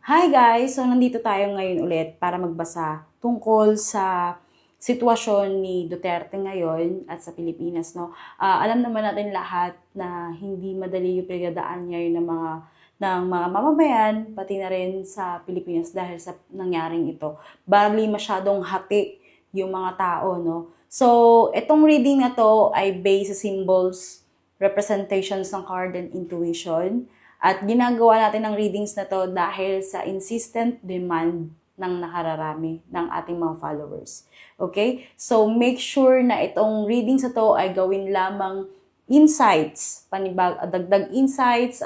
Hi guys! So nandito tayo ngayon ulit para magbasa tungkol sa sitwasyon ni Duterte ngayon at sa Pilipinas. No? Alam naman natin lahat na hindi madali yung pinagdadaan ngayon ng mga mamamayan, pati na rin sa Pilipinas dahil sa nangyaring ito. Bali masyadong hati yung mga tao. No? So itong reading na to ay based sa symbols, representations ng card and intuition. At ginagawa natin ang readings na to dahil sa insistent demand ng nakararami ng ating mga followers. Okay? So, make sure na itong readings na to ay gawin lamang insights, dagdag insights,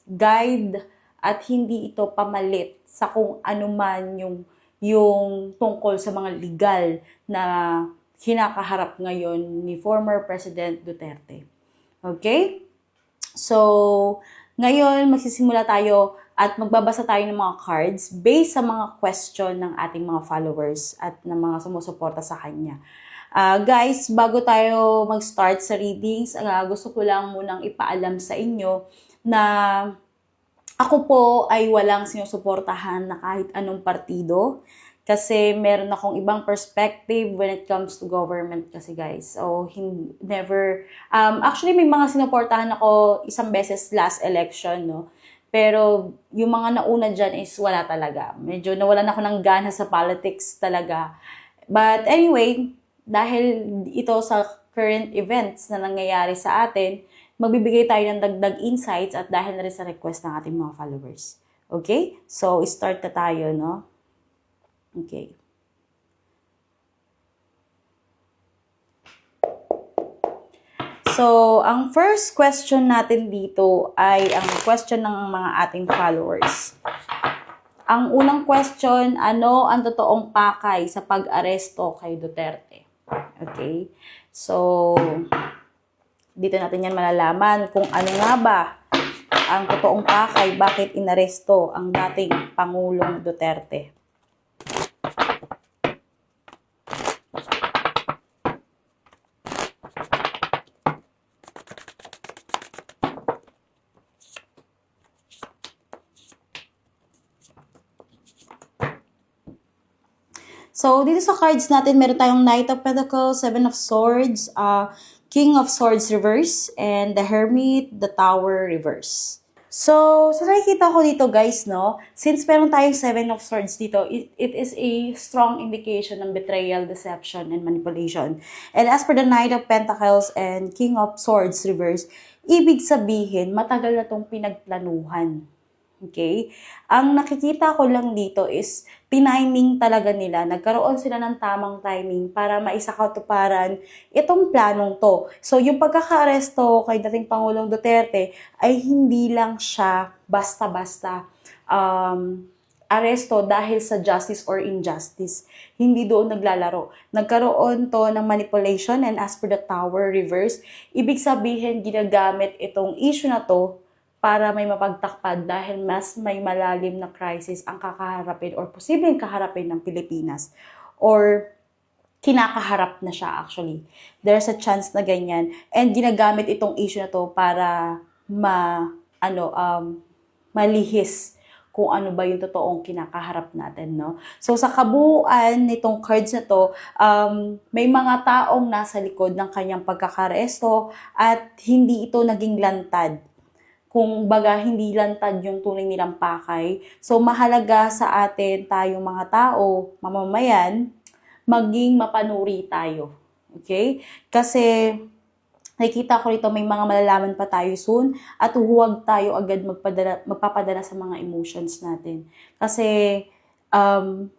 guide, at hindi ito pamalit sa kung ano man yung tungkol sa mga legal na kinakaharap ngayon ni former President Duterte. Okay? So, ngayon, magsisimula tayo at magbabasa tayo ng mga cards based sa mga question ng ating mga followers at ng mga sumusuporta sa kanya. Guys, bago tayo mag-start sa readings, gusto ko lang munang ipaalam sa inyo na ako po ay walang sinusuportahan na kahit anong partido. Kasi meron akong ibang perspective when it comes to government kasi guys. So, never, actually may mga sinuportahan ako isang beses last election, no? Pero yung mga nauna dyan is wala talaga. Medyo nawalan ako ng gana sa politics talaga. But anyway, dahil ito sa current events na nangyayari sa atin, magbibigay tayo ng dagdag insights at dahil na rin sa request ng ating mga followers. Okay? So, start na tayo, no? Okay. So, ang first question natin dito ay ang question ng mga ating followers. Ang unang question, ano ang totoong pakay sa pag-aresto kay Duterte? Okay. So, dito natin yan malalaman kung ano nga ba ang totoong pakay, bakit inaresto ang dating Pangulong Duterte. So, dito sa cards natin, meron tayong Knight of Pentacles, Seven of Swords, King of Swords reverse, and the Hermit, the Tower reverse. So, sa nakikita ko dito guys, no, since meron tayong Seven of Swords dito, it is a strong indication ng betrayal, deception, and manipulation. And as for the Knight of Pentacles and King of Swords reverse, ibig sabihin, matagal na tong pinagplanuhan. Okay? Ang nakikita ko lang dito is tiniming talaga nila. Nagkaroon sila ng tamang timing para maisakatuparan itong planong to. So, yung pagkaka-aresto kay dating Pangulong Duterte ay hindi lang siya basta-basta aresto dahil sa justice or injustice. Hindi doon naglalaro. Nagkaroon to ng manipulation, and as per the Tower reverse, ibig sabihin ginagamit itong issue na to para may mapagtakpan dahil mas may malalim na crisis ang kakaharapin or posibleng kaharapin ng Pilipinas or kinakaharap na siya actually. There's a chance na ganyan. And ginagamit itong issue na to para malihis kung ano ba yung totoong kinakaharap natin, no? So, sa kabuuan nitong cards na to, may mga taong nasa likod ng kanyang pagkakaresto at hindi ito naging lantad. Kung baga hindi lantad yung tunay nilang pakay. So, mahalaga sa atin, tayong mga tao, mamamayan, maging mapanuri tayo. Okay? Kasi, nakikita ko rito may mga malalaman pa tayo soon at huwag tayo agad magpapadala sa mga emotions natin. Kasi,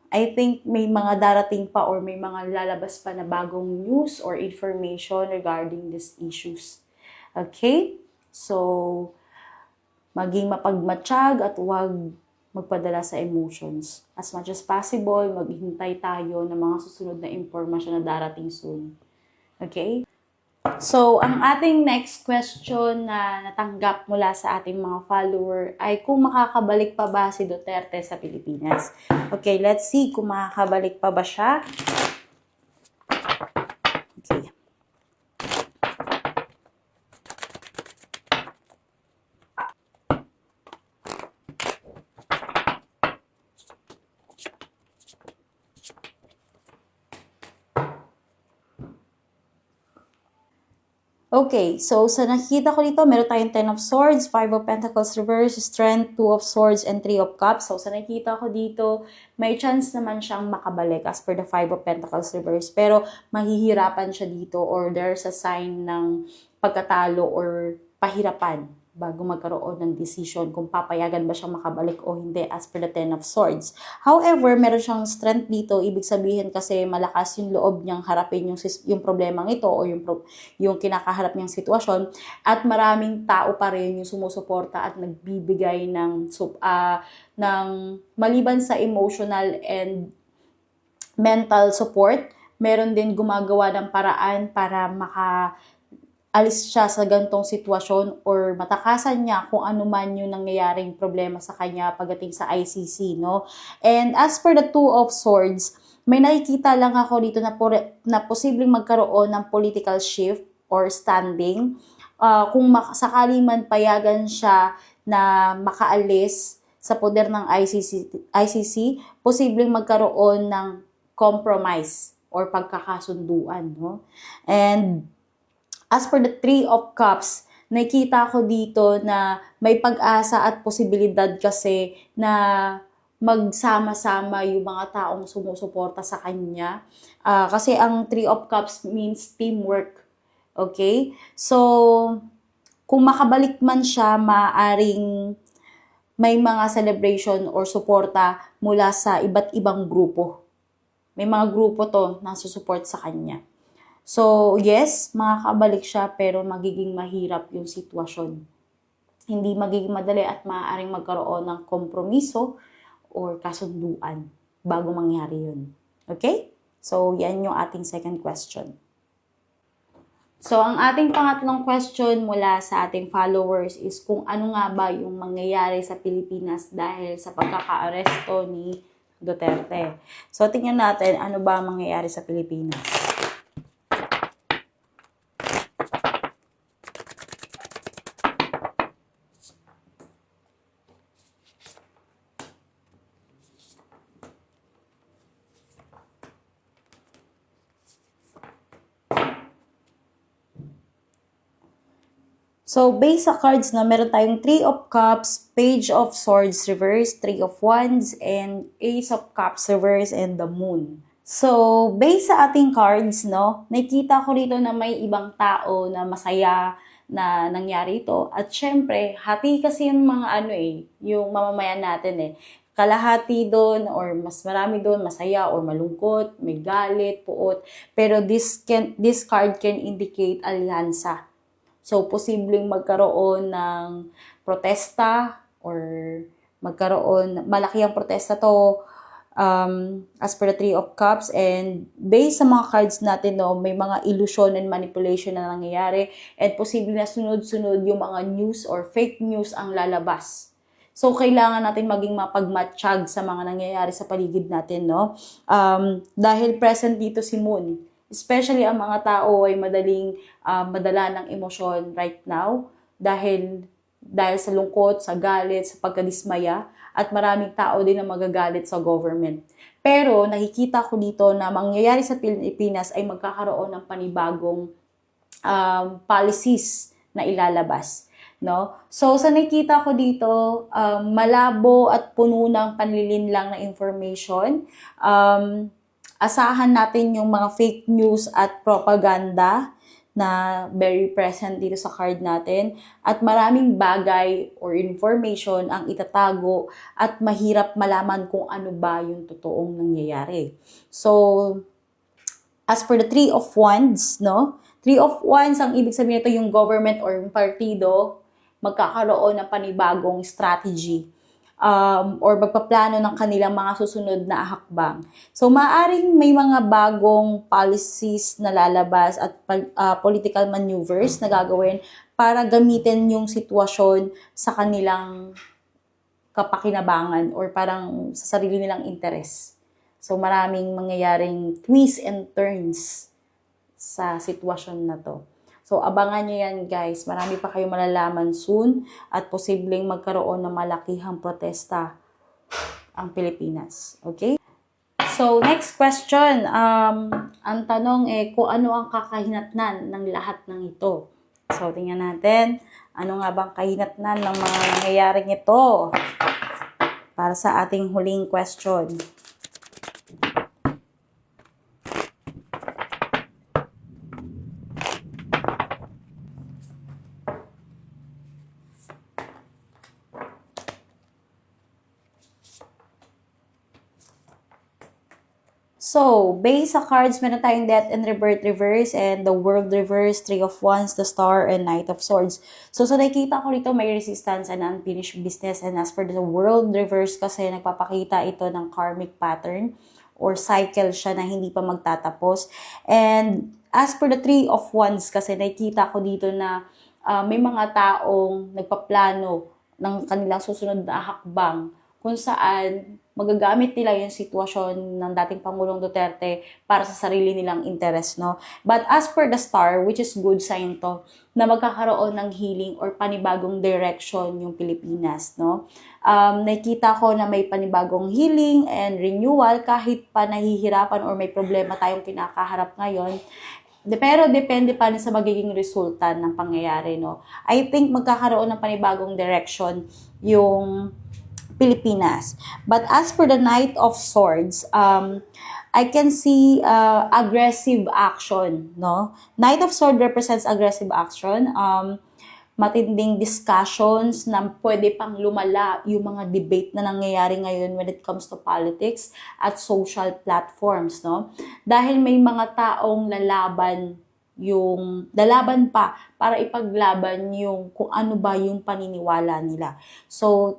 I think may mga darating pa or may mga lalabas pa na bagong news or information regarding these issues. Okay? So, maging mapagmatsyag at huwag magpadala sa emotions. As much as possible, maghintay tayo ng mga susunod na impormasyon na darating soon. Okay? So, ang ating next question na natanggap mula sa ating mga follower ay kung makakabalik pa ba si Duterte sa Pilipinas. Okay, let's see kung makakabalik pa ba siya. Okay. Okay, so sa nakikita ko dito, meron tayong 10 of Swords, 5 of Pentacles reverse, Strength, 2 of Swords, and 3 of Cups. So sa nakikita ko dito, may chance naman siyang makabalik as per the 5 of Pentacles reverse. Pero mahihirapan siya dito or there's a sign ng pagkatalo or pahirapan bago magkaroon ng decision kung papayagan ba siya makabalik o hindi as per the 10 of Swords. However, meron siyang strength dito, ibig sabihin kasi malakas yung loob niyang harapin yung problemang ito o yung kinakaharap niyang sitwasyon at maraming tao pa rin yung sumusuporta at nagbibigay ng maliban sa emotional and mental support, meron din gumagawa ng paraan para alis siya sa gantong sitwasyon or matakasan niya kung ano man yung nangyayaring problema sa kanya pagdating sa ICC, no? And as per the 2 of Swords, may nakikita lang ako dito na posibleng magkaroon ng political shift or standing. Kung sakali man payagan siya na makaalis sa poder ng ICC, posibleng magkaroon ng compromise or pagkakasunduan, no? And as for the 3 of Cups, nakita ko dito na may pag-asa at posibilidad kasi na magsama-sama yung mga taong sumusuporta sa kanya. Kasi ang 3 of Cups means teamwork. Okay? So, kung makabalik man siya, maaring may mga celebration or suporta mula sa iba't ibang grupo. May mga grupo to na susuport sa kanya. So, yes, makakabalik siya pero magiging mahirap yung sitwasyon. Hindi magiging madali at maaaring magkaroon ng kompromiso or kasunduan bago mangyari yun. Okay? So, yan yung ating second question. So, ang ating pangatlong question mula sa ating followers is kung ano nga ba yung mangyayari sa Pilipinas dahil sa pagkaka-aresto ni Duterte. So, tingnan natin ano ba ang mangyayari sa Pilipinas. So, based sa cards na meron tayong 3 of Cups, Page of Swords reverse, 3 of Wands, and Ace of Cups reverse, and the Moon. So, based sa ating cards, no, nakita ko rito na may ibang tao na masaya na nangyari ito. At syempre, hati kasi yung mga yung mamamayan natin kalahati doon or mas marami doon masaya or malungkot, may galit, puot. Pero this card can indicate alyansa. So, posibleng magkaroon ng protesta or malaki ang protesta to as per the 3 of Cups. And based sa mga cards natin, no, may mga illusion and manipulation na nangyayari and posible na sunod-sunod yung mga news or fake news ang lalabas. So, kailangan natin maging mapagmatsyag sa mga nangyayari sa paligid natin, no? Dahil present dito si Moon. Especially ang mga tao ay madaling madala ng emosyon right now dahil sa lungkot, sa galit, sa pagkadismaya at maraming tao din na magagalit sa government. Pero nakikita ko dito na mangyayari sa Pilipinas ay magkakaroon ng panibagong policies na ilalabas. No? So, sa nakita ko dito, malabo at puno ng panlilinlang na information. Asahan natin yung mga fake news at propaganda na very present dito sa card natin. At maraming bagay or information ang itatago at mahirap malaman kung ano ba yung totoong nangyayari. So, as for the 3 of Wands, no? 3 of Wands, ang ibig sabihin nito yung government or yung partido, magkakaroon ng panibagong strategy. Or magpaplano ng kanilang mga susunod na hakbang. So, maaring may mga bagong policies na lalabas at political maneuvers na gagawin para gamitin yung sitwasyon sa kanilang kapakinabangan or parang sa sarili nilang interes. So, maraming mangyayaring twists and turns sa sitwasyon na to. So, abangan nyo yan, guys. Marami pa kayo malalaman soon at posibleng magkaroon ng malakihang protesta ang Pilipinas. Okay? So, next question. Ang tanong kung ano ang kakahinatnan ng lahat ng ito. So, tingnan natin. Ano nga bang kahinatnan ng mga nangyayaring ito? Para sa ating huling question. So, based sa cards, meron tayong Death and Rebirth reverse and the World reverse, Three of Wands, the Star, and Knight of Swords. So, sa nakikita ko rito, may resistance and unfinished business. And as for the World reverse, kasi nagpapakita ito ng karmic pattern or cycle siya na hindi pa magtatapos. And as for the Three of Wands, kasi nakikita ko dito na may mga taong nagpaplano ng kanilang susunod na hakbang kung saan magagamit nila yung sitwasyon ng dating Pangulong Duterte para sa sarili nilang interes, no? But as per the star, which is good sign to, na magkakaroon ng healing or panibagong direction yung Pilipinas, no? Nakikita ko na may panibagong healing and renewal kahit pa nahihirapan or may problema tayong kinakaharap ngayon. Pero depende pa rin sa magiging resulta ng pangyayari, no? I think magkakaroon ng panibagong direction yung Pilipinas. But as for the Knight of Swords, I can see aggressive action, no? Knight of Swords represents aggressive action. Matinding discussions na pwede pang lumala yung mga debate na nangyayari ngayon when it comes to politics at social platforms, no? Dahil may mga taong lalaban pa para ipaglaban yung kung ano ba yung paniniwala nila. So,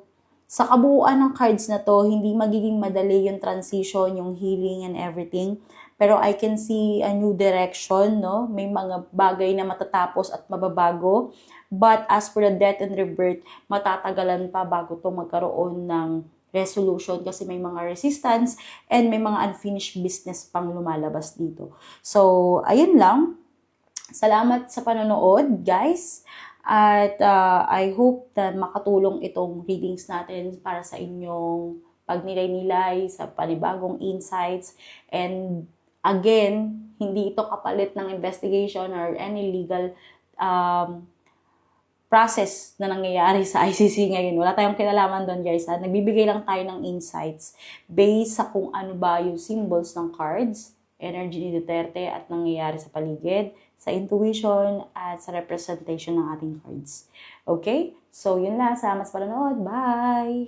sa kabuuan ng cards na to, hindi magiging madali yung transition, yung healing and everything. Pero I can see a new direction, no? May mga bagay na matatapos at mababago. But as for the Death and Rebirth, matatagalan pa bago to magkaroon ng resolution kasi may mga resistance and may mga unfinished business pang lumalabas dito. So, ayun lang. Salamat sa panonood, guys. At I hope na makatulong itong readings natin para sa inyong pagnilay-nilay, sa panibagong insights. And again, hindi ito kapalit ng investigation or any legal process na nangyayari sa ICC ngayon. Wala tayong kinalaman doon, guys. Nagbibigay lang tayo ng insights based sa kung ano ba yung symbols ng cards, energy ni Duterte at nangyayari sa paligid, sa intuition at sa representation ng ating cards. Okay? So, yun lang. Salamat sa panonood. Bye!